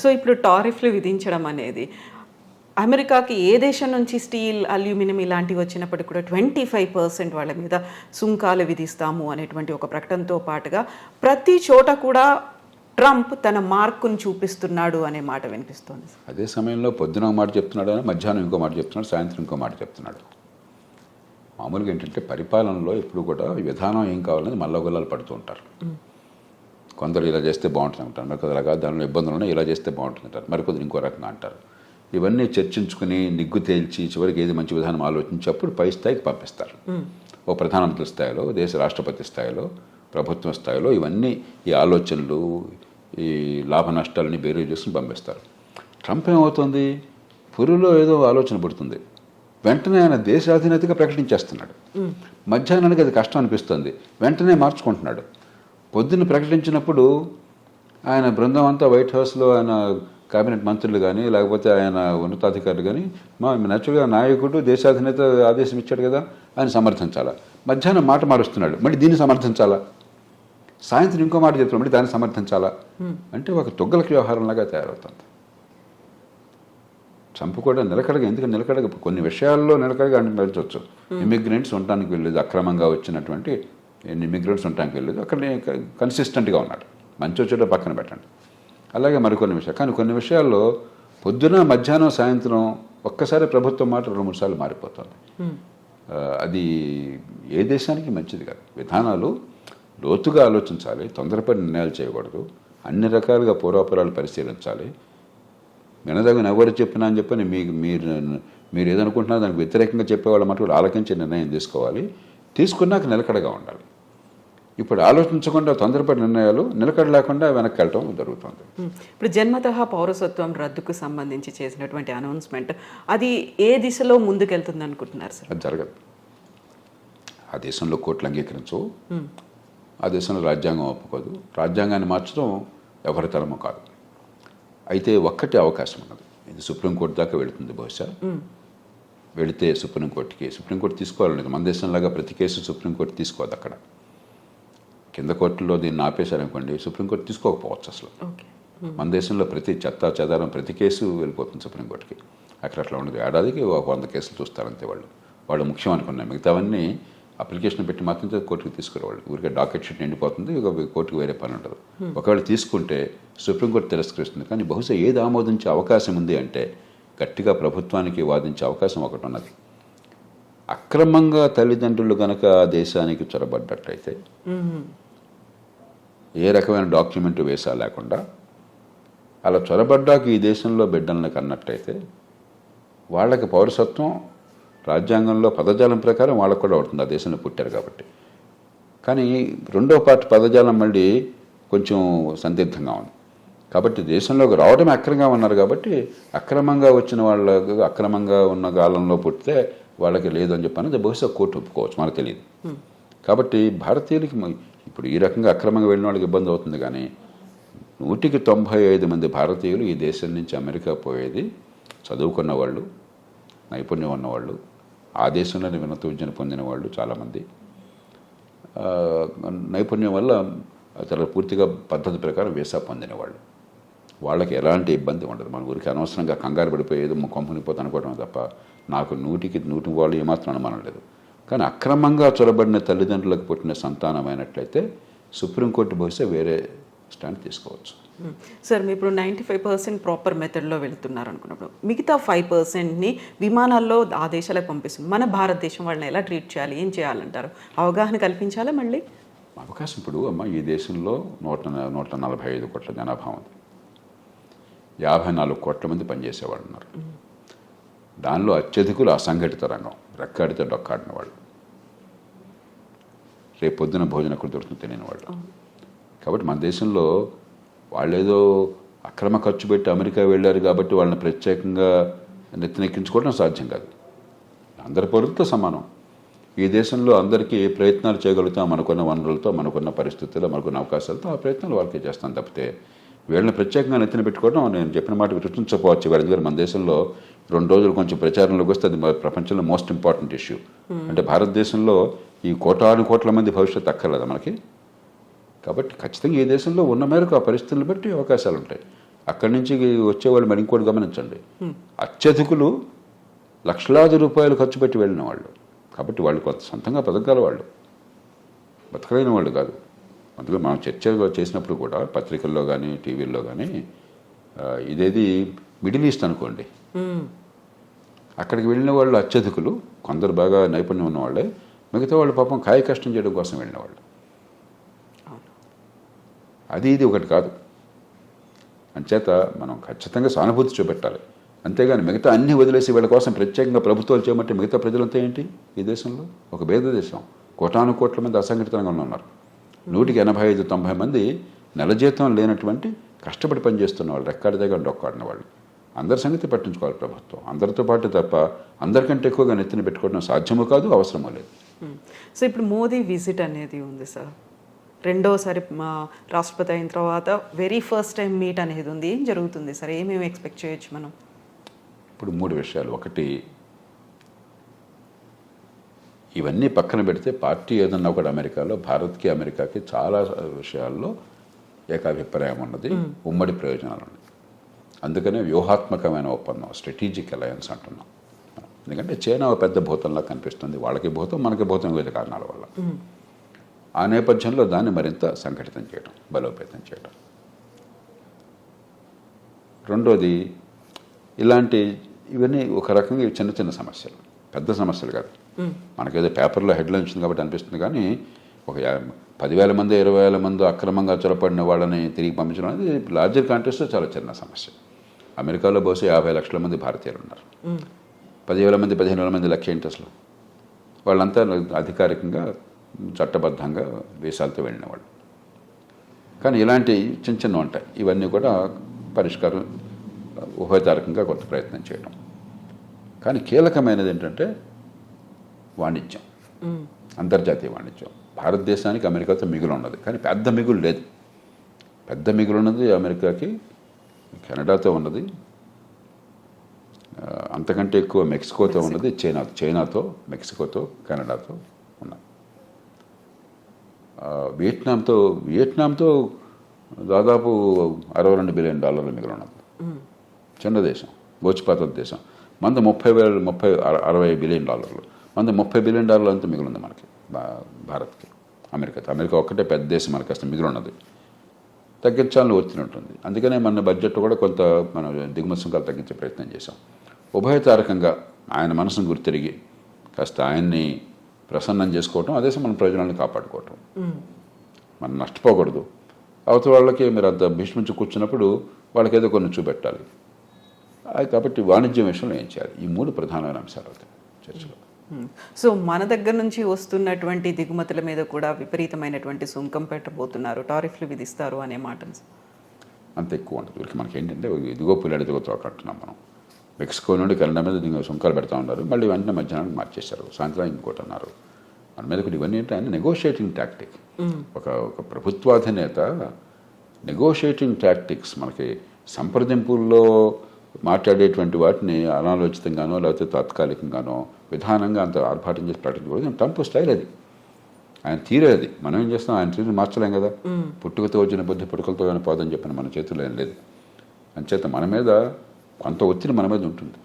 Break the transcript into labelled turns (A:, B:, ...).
A: So ఇప్పుడు టారిఫ్లు విధించడం అనేది అమెరికాకి ఏ దేశం నుంచి స్టీల్, అల్యూమినియం ఇలాంటివి వచ్చినప్పటికీ కూడా 25% వాళ్ళ మీద సుంకాలు విధిస్తాము అనేటువంటి ఒక ప్రకటనతో పాటుగా ప్రతి చోట కూడా ట్రంప్ తన మార్కును చూపిస్తున్నాడు అనే మాట వినిపిస్తోంది.
B: అదే సమయంలో పొద్దున ఒక మాట చెప్తున్నాడు, మధ్యాహ్నం ఇంకో మాట చెప్తున్నాడు, సాయంత్రం ఇంకో మాట చెప్తున్నాడు. మామూలుగా ఏంటంటే పరిపాలనలో ఎప్పుడు కూడా విధానం ఏం కావాలని మల్లగొల్లాలు పడుతూ ఉంటారు. కొందరు ఇలా చేస్తే బాగుంటుంది అంటారు, మరికొందరు అలాగా దానిలో ఇబ్బందులు ఉన్నాయి, ఇలా చేస్తే బాగుంటుంది అంటారు, మరికొందరు ఇంకో రకంగా అంటారు. ఇవన్నీ చర్చించుకుని నిగ్గు తేల్చి చివరికి ఏది మంచి విధానం ఆలోచించి అప్పుడు పై స్థాయికి పంపిస్తారు. ఓ ప్రధానమంత్రి స్థాయిలో, దేశ రాష్ట్రపతి స్థాయిలో, ప్రభుత్వం స్థాయిలో ఇవన్నీ ఈ ఆలోచనలు, ఈ లాభ నష్టాలని బేరీ చేసుకుని పంపిస్తారు. ట్రంప్ ఏమవుతుంది, పురులో ఏదో ఆలోచన పడుతుంది, వెంటనే ఆయన దేశాధినేతగా ప్రకటించేస్తున్నాడు. మధ్యాహ్నానికి అది కష్టం అనిపిస్తుంది, వెంటనే మార్చుకుంటున్నాడు. పొద్దున్న ప్రకటించినప్పుడు ఆయన బృందం అంతా వైట్ హౌస్లో ఆయన కేబినెట్ మంత్రులు కానీ లేకపోతే ఆయన ఉన్నతాధికారులు కానీ మా నేచురల్గా నాయకుడు దేశాధినేత ఆదేశం ఇచ్చాడు కదా ఆయన సమర్థించాలా. మధ్యాహ్నం మాట మారుస్తున్నాడు, మళ్ళీ దీన్ని సమర్థించాలా. సాయంత్రం ఇంకో మాట చెప్తున్నాడు, మళ్ళీ దాన్ని సమర్థించాలా. అంటే ఒక తొగ్గలకి వ్యవహారంలాగా తయారవుతుంది. ట్రంప్ కూడా నిలకడగా, ఎందుకంటే నిలకడగా కొన్ని విషయాల్లో నిలకడగా అనిపించవచ్చు. ఇమిగ్రెంట్స్ ఉండటానికి వెళ్ళలేదు, అక్రమంగా వచ్చినటువంటి ఇమిగ్రెంట్స్ ఉండటానికి వెళ్ళలేదు, అక్కడ కన్సిస్టెంట్గా ఉన్నాడు. మంచి చెడు పక్కన పెట్టండి. అలాగే మరికొన్ని విషయాలు, కానీ కొన్ని విషయాల్లో పొద్దున మధ్యాహ్నం సాయంత్రం ఒక్కసారి ప్రభుత్వం మాట 2-3 సార్లు మారిపోతుంది. అది ఏ దేశానికి మంచిది కాదు. విధానాలు లోతుగా ఆలోచించాలి, తొందరపడి నిర్ణయాలు చేయకూడదు, అన్ని రకాలుగా పూర్వాపరాలు పరిశీలించాలి. వినదగిన ఎవరు చెప్పినా అని చెప్పని మీరు ఏదనుకుంటున్నా దానికి వ్యతిరేకంగా చెప్పేవాళ్ళ మాట కూడా ఆలోచించి నిర్ణయం తీసుకోవాలి. తీసుకున్నాక నిలకడగా ఉండాలి. ఇప్పుడు ఆలోచించకుండా తొందరపడి నిర్ణయాలు, నిలకడ లేకుండా వెనక్కి వెళ్ళటం జరుగుతుంది.
A: ఇప్పుడు జన్మతః పౌరసత్వం రద్దుకు సంబంధించి చేసినటువంటి అనౌన్స్మెంట్ అది ఏ దిశలో ముందుకెళ్తుంది అనుకుంటున్నారు సార్?
B: అది జరగదు. ఆ దేశంలో కోర్టులు అంగీకరించవు, ఆ దేశంలో రాజ్యాంగం ఒప్పుకోదు, రాజ్యాంగాన్ని మార్చడం ఎవరి తరమో కాదు. అయితే ఒక్కటే అవకాశం ఉన్నది, ఇది సుప్రీంకోర్టు దాకా వెళుతుంది. బహుశా వెళితే సుప్రీంకోర్టు తీసుకోవాలనేది. మన దేశంలాగా ప్రతి కేసు సుప్రీంకోర్టు తీసుకోదు. అక్కడ కింద కోర్టులో దీన్ని ఆపేశారనుకోండి, సుప్రీంకోర్టు తీసుకోకపోవచ్చు అసలు. మన దేశంలో ప్రతి చెత్త చెదారం ప్రతి కేసు వెళ్ళిపోతుంది సుప్రీంకోర్టుకి. అక్కడ అట్లా ఉండదు. ఏడాదికి 100 కేసులు చూస్తారంతే. వాళ్ళు ముఖ్యం అనుకున్నాయి, మిగతావన్నీ అప్లికేషన్ పెట్టి మాత్రం కోర్టుకు తీసుకురావాలి. ఊరికే డాకెట్ షీట్ నిండిపోతుంది, ఇక కోర్టుకు వేరే పని ఉంటుంది. ఒకవేళ తీసుకుంటే సుప్రీంకోర్టు తిరస్కరిస్తుంది. కానీ బహుశా ఏది ఆమోదించే అవకాశం ఉంది అంటే గట్టిగా ప్రభుత్వానికి వాదించే అవకాశం ఒకటి ఉన్నది. అక్రమంగా తల్లిదండ్రులు కనుక దేశానికి చొరబడ్డట్లయితే, ఏ రకమైన డాక్యుమెంట్ వేసా లేకుండా అలా చొరబడ్డాక ఈ దేశంలో బిడ్డలను కన్నట్టయితే వాళ్ళకి పౌరసత్వం రాజ్యాంగంలో పదజాలం ప్రకారం వాళ్ళకు కూడా ఉంటుంది, ఆ దేశంలో పుట్టారు కాబట్టి. కానీ రెండో పార్ట్ పదజాలం మళ్ళీ కొంచెం సందిగ్ధంగా ఉంది. కాబట్టి దేశంలోకి రావడమే అక్రమంగా ఉన్నారు కాబట్టి అక్రమంగా వచ్చిన వాళ్ళకు, అక్రమంగా ఉన్న కాలంలో పుట్టితే వాళ్ళకి లేదు అని చెప్పాను బహుశా కోర్టు ఒప్పుకోవచ్చు, మనకు తెలియదు. కాబట్టి భారతీయులకి ఇప్పుడు ఈ రకంగా అక్రమంగా వెళ్ళిన వాళ్ళకి ఇబ్బంది అవుతుంది. కానీ 195 మంది భారతీయులు ఈ దేశం నుంచి అమెరికా పోయేది చదువుకున్న వాళ్ళు, నైపుణ్యం ఉన్నవాళ్ళు, ఆ దేశంలోనే ఉన్నత విద్యను పొందిన వాళ్ళు చాలామంది, నైపుణ్యం వల్ల చాలా పూర్తిగా పద్ధతి ప్రకారం వీసా పొందిన వాళ్ళు. వాళ్ళకి ఎలాంటి ఇబ్బంది ఉండదు. మన ఊరికి అనవసరంగా కంగారు పడిపోయేది కొంపనిపోతే అనుకోవడం తప్ప నాకు 100కి వాళ్ళు ఏమాత్రం అనుమానం లేదు. కానీ అక్రమంగా చొరబడిన తల్లిదండ్రులకు పుట్టిన సంతానమైనట్లయితే సుప్రీంకోర్టు బహుశా వేరే స్టాండ్ తీసుకోవచ్చు.
A: సార్, మీరు ఇప్పుడు 95% ప్రాపర్ మెథడ్లో వెళుతున్నారు అనుకున్నప్పుడు మిగతా 5%ని విమానాల్లో ఆ దేశాలకు పంపిస్తుంది. మన భారతదేశం వాళ్ళని ఎలా ట్రీట్ చేయాలి, ఏం చేయాలంటారు? అవగాహన కల్పించాలా? మళ్ళీ
B: అవకాశం ఇప్పుడు ఈ దేశంలో 145 కోట్ల జనాభా ఉంది, 54 కోట్ల మంది పనిచేసేవాళ్ళు ఉన్నారు. దానిలో అత్యధికులు అసంఘటిత రంగం, రెక్కాడితే డొక్కాడిన వాళ్ళు, రేపు పొద్దున భోజనం ఎక్కడ దొరుకుతుంది తెలియని వాళ్ళు. కాబట్టి మన దేశంలో వాళ్ళేదో అక్రమ ఖర్చు పెట్టి అమెరికా వెళ్ళారు కాబట్టి వాళ్ళని ప్రత్యేకంగా నెత్తినెక్కించుకోవడం సాధ్యం కాదు. అందరి పౌరులతో సమానం. ఈ దేశంలో అందరికీ ఏ ప్రయత్నాలు చేయగలుగుతాం మనకున్న వనరులతో, మనకున్న పరిస్థితుల్లో, మనకున్న అవకాశాలతో ఆ ప్రయత్నాలు వాళ్ళకే చేస్తాం తప్పితే వీళ్ళని ప్రత్యేకంగా నెత్తిన పెట్టుకోవడం నేను చెప్పిన మాట రుచించకపోవచ్చు. ఎందుకంటే మన దేశంలో 2 రోజులు కొంచెం ప్రచారంలోకి వస్తే అది ప్రపంచంలో మోస్ట్ ఇంపార్టెంట్ ఇష్యూ. అంటే భారతదేశంలో ఈ కోట్ల మంది భవిష్యత్తు అక్కర్లేదా మనకి? కాబట్టి ఖచ్చితంగా ఈ దేశంలో ఉన్న మేరకు ఆ పరిస్థితులను బట్టి అవకాశాలు ఉంటాయి. అక్కడి నుంచి వచ్చేవాళ్ళు మరి ఇంకోటి గమనించండి, అత్యధికులు లక్షలాది రూపాయలు ఖర్చు పెట్టి వెళ్ళిన వాళ్ళు. కాబట్టి వాళ్ళు కొంత సొంతంగా బతకగల వాళ్ళు, బతకలేని వాళ్ళు కాదు. అందులో మనం చర్చ చేసినప్పుడు కూడా పత్రికల్లో కానీ టీవీల్లో కానీ ఇదేది మిడిల్ ఈస్ట్ అనుకోండి, అక్కడికి వెళ్ళిన వాళ్ళు అత్యధికులు, కొందరు బాగా నైపుణ్యం ఉన్నవాళ్ళే, మిగతా వాళ్ళు పాపం కాయ కష్టం చేయడం కోసం వెళ్ళిన వాళ్ళు. అది ఇది ఒకటి కాదు. అంచేత మనం ఖచ్చితంగా సానుభూతి చూపెట్టాలి, అంతేగాని మిగతా అన్ని వదిలేసి వీళ్ళ కోసం ప్రత్యేకంగా ప్రభుత్వాలు చేయమంటే మిగతా ప్రజలంతా ఏంటి? ఈ దేశంలో ఒక భేద దేశం, కోటాను కోట్ల మంది అసంఘటితంగా ఉన్నారు. 185-90 మంది నెల జీతం లేనటువంటి కష్టపడి పనిచేస్తున్న వాళ్ళు, రెక్కాడి దగ్గర డొక్కాడిన వాళ్ళు. అందరి సంగతి పట్టించుకోవాలి ప్రభుత్వం, అందరితో పాటు తప్ప అందరికంటే ఎక్కువగా నెత్తిన పెట్టుకోవడం సాధ్యమూ కాదు, అవసరమూ లేదు.
A: సో ఇప్పుడు మోదీ విజిట్ అనేది ఉంది సార్, రెండోసారి మా రాష్ట్రపతి అయిన తర్వాత వెరీ ఫస్ట్ టైం మీట్ అనేది ఉంది. ఏం జరుగుతుంది సార్, ఏమేమి ఎక్స్పెక్ట్ చేయొచ్చు మనం?
B: ఇప్పుడు 3 విషయాలు. ఒకటి, ఇవన్నీ పక్కన పెడితే పార్టీ ఏదన్నా ఒకటి అమెరికాలో భారత్కి అమెరికాకి చాలా విషయాల్లో ఏకాభిప్రాయం ఉన్నది, ఉమ్మడి ప్రయోజనాలు ఉన్నాయి. అందుకనే వ్యూహాత్మకమైన ఒప్పందం, స్ట్రాటజిక్ అలయన్స్ అంటున్నాం. ఎందుకంటే చైనా ఒక పెద్ద భూతంలా కనిపిస్తుంది, వాళ్ళకి భూతం మనకి భూతం వివిధ కారణాల వల్ల. ఆ నేపథ్యంలో దాన్ని మరింత సంఘటితం చేయడం, బలోపేతం చేయడం. రెండోది, ఇవన్నీ ఒక రకంగా చిన్న చిన్న సమస్యలు, పెద్ద సమస్యలు కాదు. మనకేదో పేపర్లో హెడ్లైన్ వచ్చింది కాబట్టి అనిపిస్తుంది, కానీ ఒక 10,000 మంది 20,000 మంది అక్రమంగా చొరపడిన వాళ్ళని తిరిగి పంపించడం అనేది లార్జర్ కాంటెక్స్ట్లో చాలా చిన్న సమస్య. అమెరికాలో బహుశా 50 లక్షల మంది భారతీయులు ఉన్నారు. 10,000 మంది 15,000 మంది లక్ష ఏంటి అసలు? వాళ్ళంతా అధికారికంగా చట్టబద్ధంగా దేశాలతో వెళ్ళిన వాళ్ళు. కానీ ఇలాంటి చిన్న చిన్న ఉంటాయి, ఇవన్నీ కూడా పరిష్కారం ఉభయతారకంగా కొంత ప్రయత్నం చేయడం. కానీ కీలకమైనది ఏంటంటే వాణిజ్యం, అంతర్జాతీయ వాణిజ్యం. భారతదేశానికి అమెరికాతో మిగులు ఉన్నది, కానీ పెద్ద మిగులు లేదు. పెద్ద మిగులు ఉన్నది అమెరికాకి కెనడాతో ఉన్నది, అంతకంటే ఎక్కువ మెక్సికోతో ఉన్నది, చైనాతో, మెక్సికోతో, కెనడాతో ఉన్నది. వియట్నాంతో దాదాపు $62 బిలియన్ మిగిలి ఉన్నది. చిన్న దేశం, గోచిపాత దేశం. మంది 60 బిలియన్ డాలర్లు, మంది $30 బిలియన్ అంతా మిగిలింది మనకి, భారత్కి. అమెరికా ఒక్కటే పెద్ద దేశం, మనకి అసలు మిగిలి ఉన్నది. తగ్గించాలని ఒత్తిడి ఉంటుంది. అందుకనే మన బడ్జెట్ కూడా కొంత మనం దిగుమతి సుంకాలు తగ్గించే ప్రయత్నం చేశాం. ఉభయతారకంగా ఆయన మనసును గుర్తిరిగి కాస్త ఆయన్ని ప్రసన్నం చేసుకోవటం, అదే మన ప్రయోజనాలను కాపాడుకోవటం. మనం నష్టపోకూడదు. అవతల వాళ్ళకి మీరు అంత భీష్మించి కూర్చున్నప్పుడు వాళ్ళకి ఏదో కొన్ని చూపెట్టాలి. కాబట్టి వాణిజ్యం విషయంలో ఏం చేయాలి? ఈ 3 ప్రధానమైన అంశాలు అవుతాయి చర్చలో.
A: సో మన దగ్గర నుంచి వస్తున్నటువంటి దిగుమతుల మీద కూడా విపరీతమైనటువంటి సుంకం పెట్టబోతున్నారు, టారిఫ్లు విధిస్తారు అనే మాట
B: అంత ఎక్కువ ఉంటుంది. వీళ్ళకి మనకి ఏంటంటే ఇదిగో పుల్లడి ఇదిగో తోకంటున్నాం మనం. మెక్సికో నుండి కెనడా మీద సుంకాలు పెడతా ఉన్నారు, మళ్ళీ వెంటనే మధ్యాహ్నానికి మార్చేశారు, సాయంత్రం ఇంకోటి అన్నారు. మన మీద కూడా ఇవన్నీ ఏంటంటే నెగోషియేటింగ్ టాక్టిక్. ఒక ప్రభుత్వాధినేత నెగోషియేటింగ్ టాక్టిక్స్, మనకి సంప్రదింపుల్లో మాట్లాడేటువంటి వాటిని అనాలోచితంగానో లేకపోతే తాత్కాలికంగానో విధానంగా అంత ఆర్భాటం చేసి ప్రకటించకూడదు. ట్రంప్ స్టైల్ అది, ఆయన తీరే అది. మనం ఏం చేస్తాం? ఆయన తీరు మార్చలేం కదా. పుట్టుకతో వచ్చిన బుద్ధి పుట్టుకలతో పోదని చెప్పిన మన చేతుల్లో ఏం లేదు. అంచేత మన మీద కొంత ఒత్తిడి మన మీద ఉంటుంది.